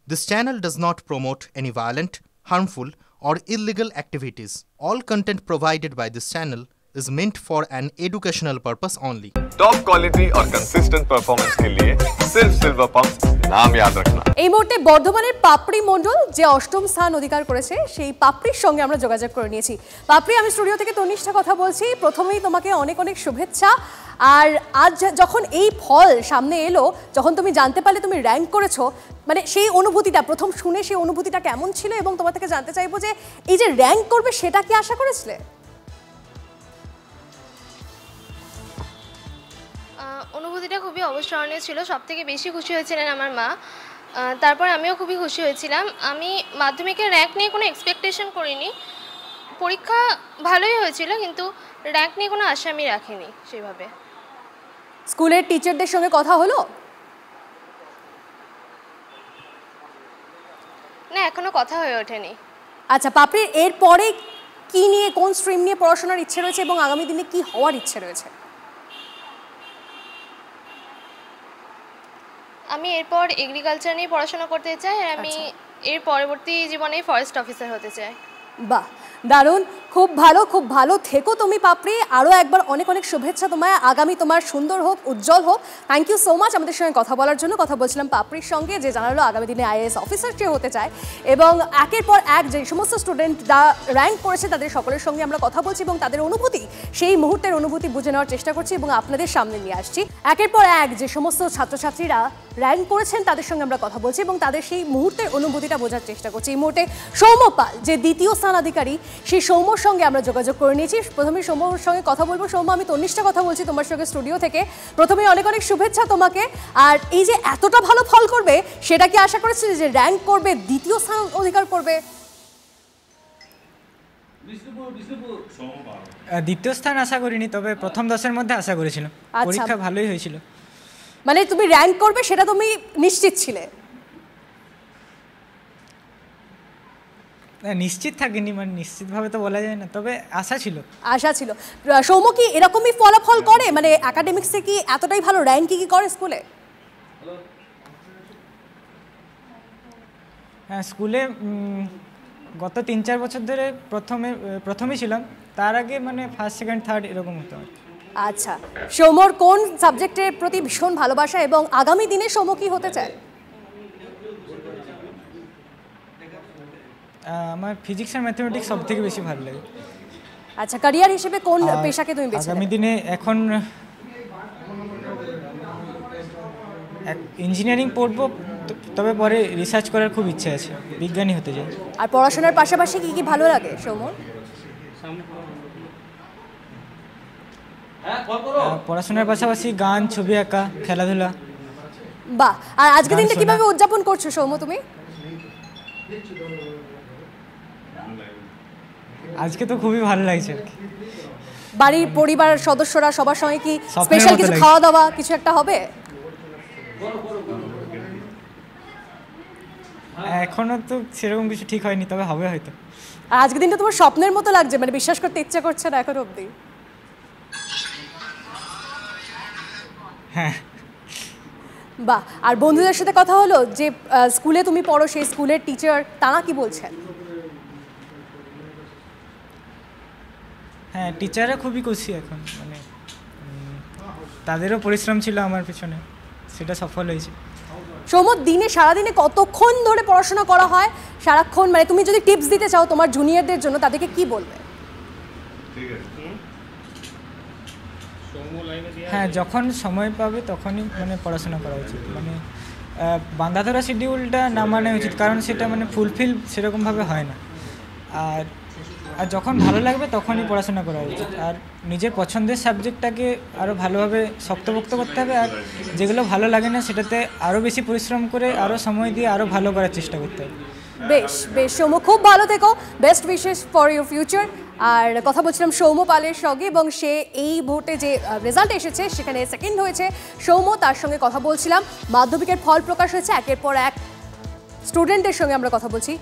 This channel does not promote any violent, harmful, or illegal activities. All content provided by this channel is meant for an educational purpose only. Top quality और consistent performance के लिए सिर्फ silver pump नाम याद रखना। এই মুহূর্তে বর্ধমানের পাপড়ি মণ্ডল যে অষ্টম স্থান অধিকার করেছে সেই পাপড়ির সঙ্গে আমরা যোগাযোগ করে নিয়েছি। পাপড়ি, আমি স্টুডিও থেকে তনিষ্ঠা কথা বলছি। প্রথমেই তোমাকে অনেক অনেক শুভেচ্ছা। আর আজ যখন এই ফল সামনে এলো, যখন তুমি জানতে পারলে তুমি র্যাঙ্ক করেছো, মানে সেই অনুভূতিটা প্রথম শুনে সেই অনুভূতিটা কেমন ছিল, এবং তোমার থেকে জানতে চাইবো যে এই যে র্যাঙ্ক করবে সেটা কি আশা করেছিলে? অনুভূতিটা খুবই অবিস্মরণীয় ছিল। সবথেকে বেশি খুশি হয়েছিলেন আমার মা, তারপর আমিও খুবই খুশি হয়েছিলাম। আমি মাধ্যমিকের র্যাঙ্ক নিয়ে কোনো এক্সপেকটেশন করিনি। পরীক্ষা ভালোই হয়েছিল, কিন্তু র্যাঙ্ক নিয়ে কোনো আশা আমি রাখিনি সেভাবে। স্কুলের টিচারদের সঙ্গে কথা হলো? না, এখনো কথা হয়ে ওঠেনি। আচ্ছা পাপড়ির, এরপরে কি নিয়ে, কোন স্ট্রিম নিয়ে পড়াশোনার ইচ্ছে রয়েছে এবং আগামী দিনে কি হওয়ার ইচ্ছে রয়েছে? আমি এরপর এগ্রিকালচার নিয়ে পড়াশোনা করতে চাই, আর আমি এর পরবর্তী জীবনে ফরেস্ট অফিসার হতে চাই। বাহ, দারুণ, খুব ভালো থেকো তুমি পাপড়ি। আরও একবার অনেক অনেক শুভেচ্ছা তোমায়। আগামী তোমার সুন্দর হোক, উজ্জ্বল হোক। থ্যাংক ইউ সো মাচ আমাদের সঙ্গে কথা বলার জন্য। কথা বলছিলাম পাপড়ির সঙ্গে, যে জানালো আগামী দিনে আইএএস অফিসার সে হতে চায়। এবং একের পর এক যে সমস্ত স্টুডেন্টরা র্যাঙ্ক করেছে তাদের সকলের সঙ্গে আমরা কথা বলছি এবং তাদের অনুভূতি, সেই মুহূর্তের অনুভূতি বুঝে নেওয়ার চেষ্টা করছি এবং আপনাদের সামনে নিয়ে আসছি। একের পর এক যে সমস্ত ছাত্রছাত্রীরা র্যাঙ্ক করেছেন তাদের সঙ্গে আমরা কথা বলছি এবং তাদের সেই মুহূর্তের অনুভূতিটা বোঝার চেষ্টা করছি। এই মুহূর্তে সৌম্য পাল, যে দ্বিতীয় স্থানাধিকারী, সেই সৌম্যর সঙ্গে আমরা যোগাযোগ করে নিয়েছি। প্রথমে সৌম্যর সঙ্গে কথা বলবো। সৌম্য, আমি তনিষ্ঠা কথা বলছি তোমার সঙ্গে স্টুডিও থেকে। প্রথমে অনেক অনেক শুভেচ্ছা তোমাকে। আর এই যে এতটা ভালো ফল করবে সেটা কি আশা করেছিলে, যে র্যাঙ্ক করবে, দ্বিতীয় স্থান অধিকার করবে? দ্বিতীয় স্থান আশা করিনি, তবে প্রথম 10-এর মধ্যে আশা করেছিলাম। পরীক্ষা ভালোই হয়েছিল। মানে তুমি র্যাঙ্ক করবে সেটা তুমি নিশ্চিত ছিলে? নিশ্চিত থাকিনি, মানে নিশ্চিতভাবে তো বলা যায় না, তবে আশা ছিল। সৌম্য, কি এরকমই ফলাফল করে, মানে একাডেমিক্সে কি এতটাই ভালো র্যাঙ্কিং কি করে স্কুলে? হ্যাঁ, স্কুলে গত 3-4 বছর ধরে প্রথমেই ছিলাম। তার আগে মানে ফার্স্ট, সেকেন্ড, থার্ড এরকম হতো। আচ্ছা, সৌম্যর কোন সাবজেক্টের প্রতি ভীষণ ভালোবাসা এবং আগামী দিনে সৌম্য কি হতে চায়? আমার ফিজিক্স আর ম্যাথমেটিক্স সব থেকে বেশি ভালো লাগে। আচ্ছা, ক্যারিয়ার হিসেবে কোন পেশাকে তুমি বেছে নেবে? আগামী দিনে এখন ইঞ্জিনিয়ারিং পড়বো, তবে পরে রিসার্চ করার খুব ইচ্ছে আছে, বিজ্ঞানী হতে চাই। আর পড়াশোনার পাশাপাশি কি কি ভালো লাগে সৌম্য? পড়াশোনার পাশাপাশি গান, ছবি আঁকা, খেলাধুলা। বাহ, আর আজকের দিনটা কিভাবে উদযাপন করছো সৌম্য তুমি? আজকে তো খুবই ভালো লাগছে। বাড়ির পরিবার সদস্যরা সবার সঙ্গে কি স্পেশাল কিছু খাওয়া দাওয়া কিছু একটা হবে? এখনো তো সেরকম কিছু ঠিক হয়নি, তবে হবে হয়তো। আর আজকের দিনটা তোমার স্বপ্নের মতো লাগছে, মানে বিশ্বাস করতে ইচ্ছা করছে না এখন অবধি? হ্যাঁ। বাহ, আর বন্ধুদের সাথে কথা হলো, যে স্কুলে তুমি পড়ো সেই স্কুলের টিচার, তারা কি বলছেন? হ্যাঁ, টিচাররা খুবই খুশি এখন, মানে তাদেরও পরিশ্রম ছিল আমার পিছনে, সেটা সফল হয়েছে। সৌম্য, দিনে সারাদিনে কতক্ষণ ধরে পড়াশোনা করা হয় সারাক্ষণ? মানে তুমি যদি টিপস দিতে চাও তোমার জুনিয়রদের জন্য, তাদেরকে কি বলবে? হ্যাঁ, যখন সময় পাবে তখনই মানে পড়াশোনা করা উচিত। মানে বাঁধা ধরা শিডিউলটা না মানা উচিত, কারণ সেটা মানে ফুলফিল সেরকমভাবে হয় না। আর যখন ভালো লাগবে তখনই পড়াশোনা করা উচিত। আর নিজের পছন্দের সাবজেক্টটাকে আরও ভালোভাবে শক্তপোক্ত করতে হবে, আর যেগুলো ভালো লাগে না সেটাতে আরও বেশি পরিশ্রম করে, আরও সময় দিয়ে আরও ভালো করার চেষ্টা করতে হবে। বেশ সৌম্য, খুব ভালো থেকো। Best wishes for your future. আর কথা বলছিলাম সৌম্য পালের সঙ্গে, এবং সে এই ভোটে যে রেজাল্ট এসেছে সেখানে সেকেন্ড হয়েছে সৌম্য। তার সঙ্গে কথা বলছিলাম। মাধ্যমিকের ফল প্রকাশ হয়েছে, একের পর এক স্টুডেন্টের সঙ্গে আমরা কথা বলছি।